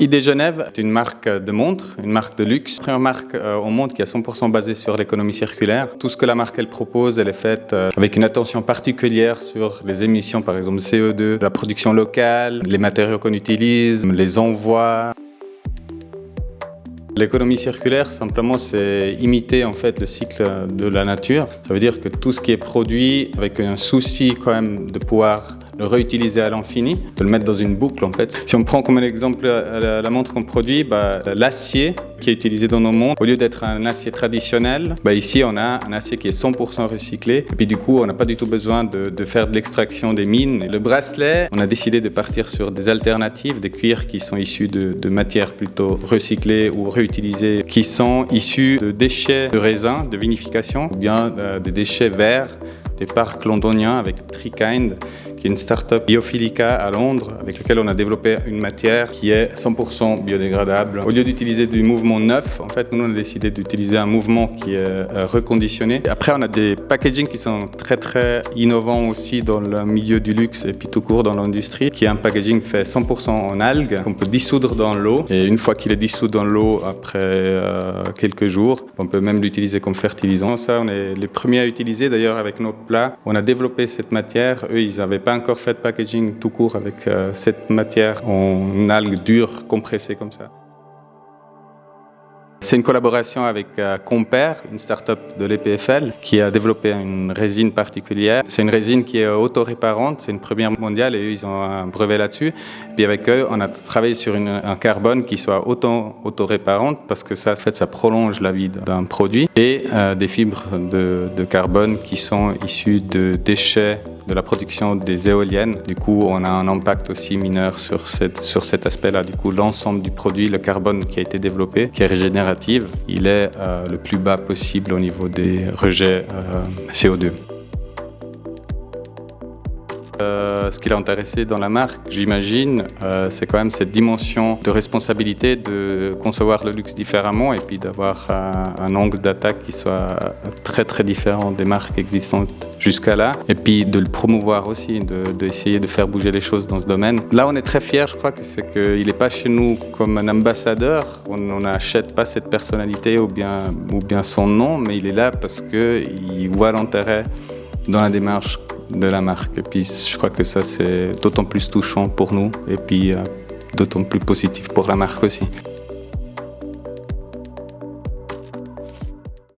ID Genève est une marque de montres, une marque de luxe. Première marque au monde qui est 100% basée sur l'économie circulaire. Tout ce que la marque elle propose, elle est faite avec une attention particulière sur les émissions, par exemple CO2, la production locale, les matériaux qu'on utilise, les envois. L'économie circulaire, simplement, c'est imiter en fait le cycle de la nature. Ça veut dire que tout ce qui est produit avec un souci quand même de pouvoir le réutiliser à l'infini, de le mettre dans une boucle en fait. Si on prend comme un exemple la montre qu'on produit, l'acier qui est utilisé dans nos montres, au lieu d'être un acier traditionnel, ici on a un acier qui est 100% recyclé et puis du coup on n'a pas du tout besoin de faire de l'extraction des mines. Le bracelet, on a décidé de partir sur des alternatives, des cuirs qui sont issus de matières plutôt recyclées ou réutilisées, qui sont issus de déchets de raisin, de vinification, ou bien des déchets verts des parcs londoniens avec Treekind, qui est une start-up biophilica à Londres avec laquelle on a développé une matière qui est 100% biodégradable. Au lieu d'utiliser du mouvement neuf, en fait, nous on a décidé d'utiliser un mouvement qui est reconditionné. Après, on a des packaging qui sont très innovants aussi dans le milieu du luxe et puis tout court dans l'industrie, qui est un packaging fait 100% en algues qu'on peut dissoudre dans l'eau. Et une fois qu'il est dissous dans l'eau, après quelques jours, on peut même l'utiliser comme fertilisant. Ça, on est les premiers à utiliser. D'ailleurs, avec nos plats, on a développé cette matière. Eux, ils n'avaient pas encore fait de packaging tout court avec cette matière en algues dures, compressées comme ça. C'est une collaboration avec Compare, une start-up de l'EPFL, qui a développé une résine particulière. C'est une résine qui est autoréparante, c'est une première mondiale et eux, ils ont un brevet là-dessus. Et puis avec eux, on a travaillé sur un carbone qui soit autoréparante parce que ça, en fait, ça prolonge la vie d'un produit. Et des fibres de carbone qui sont issues de déchets de la production des éoliennes. Du coup, on a un impact aussi mineur sur cet aspect-là. Du coup, l'ensemble du produit, le carbone qui a été développé, qui est régénératif, il est le plus bas possible au niveau des rejets CO2. Ce qui l'a intéressé dans la marque, j'imagine, c'est quand même cette dimension de responsabilité de concevoir le luxe différemment et puis d'avoir un angle d'attaque qui soit très différent des marques existantes jusqu'à là. Et puis de le promouvoir aussi, d'essayer de faire bouger les choses dans ce domaine. Là, on est très fiers, je crois, c'est qu'il n'est pas chez nous comme un ambassadeur. On n'achète pas cette personnalité ou bien son nom, mais il est là parce qu'il voit l'intérêt dans la démarche de la marque. Et puis je crois que ça c'est d'autant plus touchant pour nous et puis d'autant plus positif pour la marque aussi.